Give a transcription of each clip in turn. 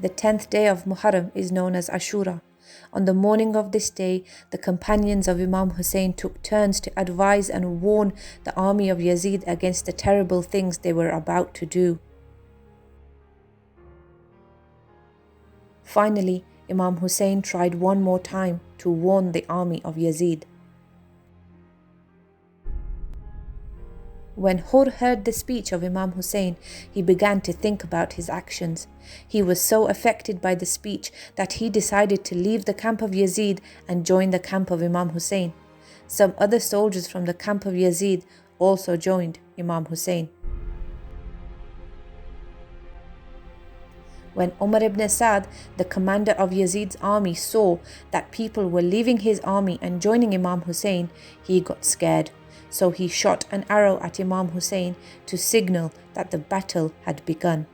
The 10th day of Muharram is known as Ashura. On the morning of this day, the companions of Imam Hussain took turns to advise and warn the army of Yazid against the terrible things they were about to do. Finally, Imam Hussain tried one more time to warn the army of Yazid. When Hur heard the speech of Imam Hussain, he began to think about his actions. He was so affected by the speech that he decided to leave the camp of Yazid and join the camp of Imam Hussain. Some other soldiers from the camp of Yazid also joined Imam Hussain. When Umar ibn Sa'd, the commander of Yazid's army, saw that people were leaving his army and joining Imam Hussain, he got scared. So he shot an arrow at Imam Hussain to signal that the battle had begun.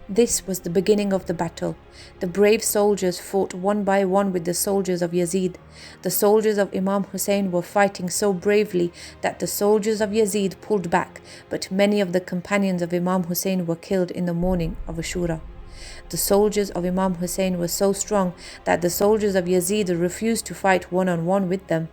This was the beginning of the battle. The brave soldiers fought one by one with the soldiers of Yazid. The soldiers of Imam Hussain were fighting so bravely that the soldiers of Yazid pulled back, but many of the companions of Imam Hussain were killed in the morning of Ashura. The soldiers of Imam Hussain were so strong that the soldiers of Yazid refused to fight one-on-one with them.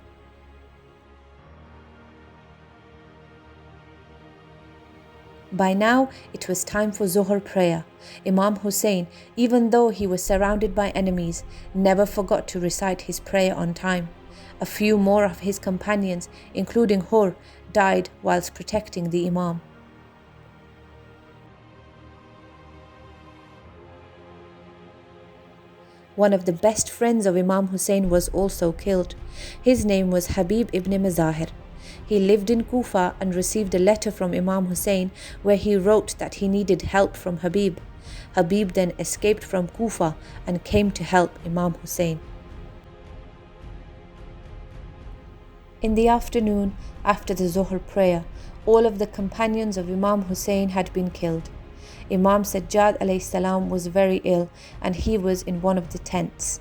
By now, it was time for Zuhr prayer. Imam Hussain, even though he was surrounded by enemies, never forgot to recite his prayer on time. A few more of his companions, including Hur, died whilst protecting the Imam. One of the best friends of Imam Hussain was also killed. His name was Habib ibn Mazahir. He lived in Kufa and received a letter from Imam Hussain where he wrote that he needed help from Habib. Habib then escaped from Kufa and came to help Imam Hussain. In the afternoon, after the Zuhr prayer, all of the companions of Imam Hussain had been killed. Imam Sajjad alayhi salam was very ill and he was in one of the tents.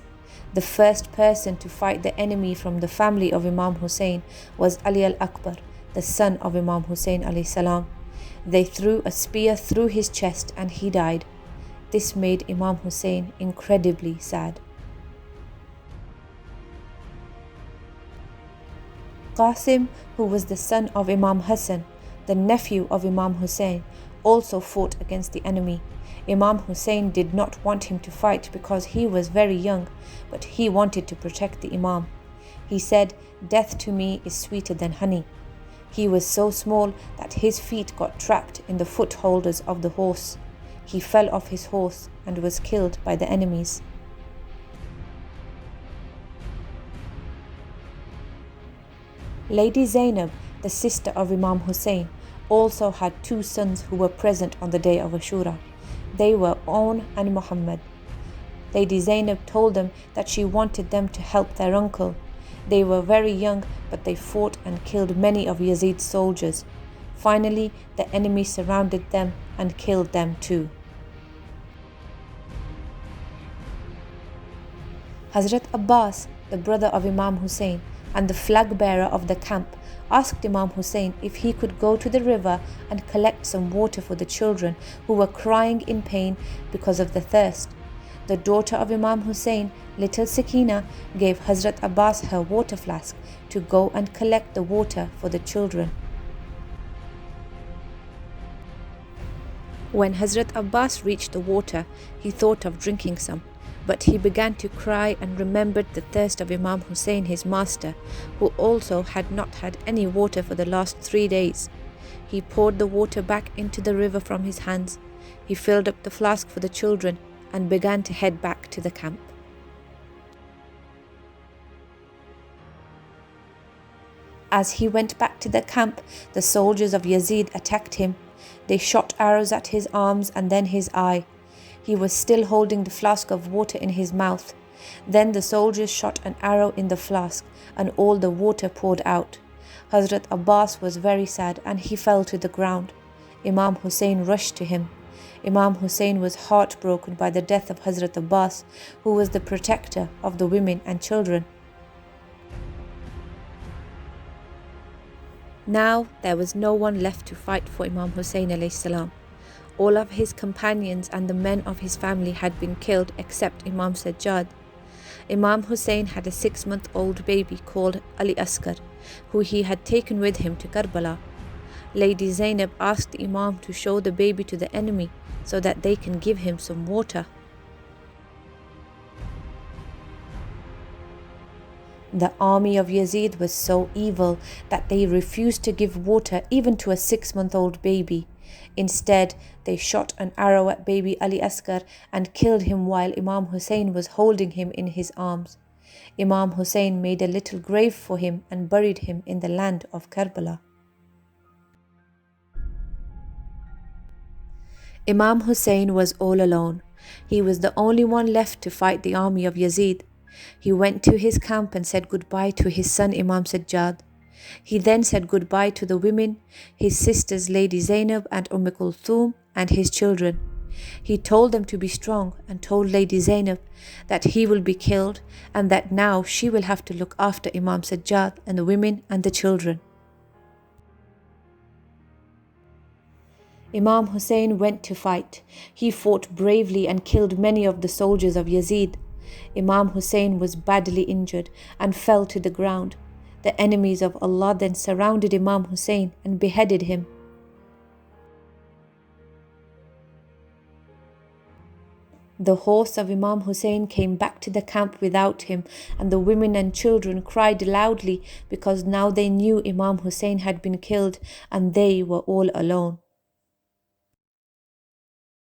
The first person to fight the enemy from the family of Imam Hussain was Ali al-Akbar, the son of Imam Hussain alayhi salam. They threw a spear through his chest and he died. This made Imam Hussain incredibly sad. Qasim, who was the son of Imam Hassan, the nephew of Imam Hussain, also fought against the enemy. Imam Hussain did not want him to fight because he was very young, but he wanted to protect the Imam. He said, "Death to me is sweeter than honey." He was so small that his feet got trapped in the foot holders of the horse. He fell off his horse and was killed by the enemies. Lady Zainab, the sister of Imam Hussain, also had two sons who were present on the day of Ashura. They were Aun and Muhammad. Lady Zainab told them that she wanted them to help their uncle. They were very young, but they fought and killed many of Yazid's soldiers. Finally, the enemy surrounded them and killed them too. Hazrat Abbas, the brother of Imam Hussain and the flag bearer of the camp, asked Imam Hussain if he could go to the river and collect some water for the children who were crying in pain because of the thirst. The daughter of Imam Hussain, little Sakina, gave Hazrat Abbas her water flask to go and collect the water for the children. When Hazrat Abbas reached the water, he thought of drinking some, but he began to cry and remembered the thirst of Imam Hussain, his master, who also had not had any water for the last 3 days. He poured the water back into the river from his hands. He filled up the flask for the children and began to head back to the camp. As he went back to the camp, the soldiers of Yazid attacked him. They shot arrows at his arms and then his eye. He was still holding the flask of water in his mouth. Then the soldiers shot an arrow in the flask and all the water poured out. Hazrat Abbas was very sad and he fell to the ground. Imam Hussain rushed to him. Imam Hussain was heartbroken by the death of Hazrat Abbas, who was the protector of the women and children. Now there was no one left to fight for Imam Hussain alayhi salam. All of his companions and the men of his family had been killed except Imam Sajjad. Imam Hussain had a 6-month-old baby called Ali Asghar, who he had taken with him to Karbala. Lady Zainab asked the Imam to show the baby to the enemy so that they can give him some water. The army of Yazid was so evil that they refused to give water even to a 6-month-old baby. Instead, they shot an arrow at baby Ali Asghar and killed him while Imam Hussain was holding him in his arms. Imam Hussain made a little grave for him and buried him in the land of Karbala. Imam Hussain was all alone. He was the only one left to fight the army of Yazid. He went to his camp and said goodbye to his son Imam Sajjad. He then said goodbye to the women, his sisters Lady Zainab and Kulthum, and his children. He told them to be strong and told Lady Zainab that he will be killed and that now she will have to look after Imam Sajjad and the women and the children. Imam Hussain went to fight. He fought bravely and killed many of the soldiers of Yazid. Imam Hussain was badly injured and fell to the ground. The enemies of Allah then surrounded Imam Hussain and beheaded him. The horse of Imam Hussain came back to the camp without him, and the women and children cried loudly because now they knew Imam Hussain had been killed and they were all alone.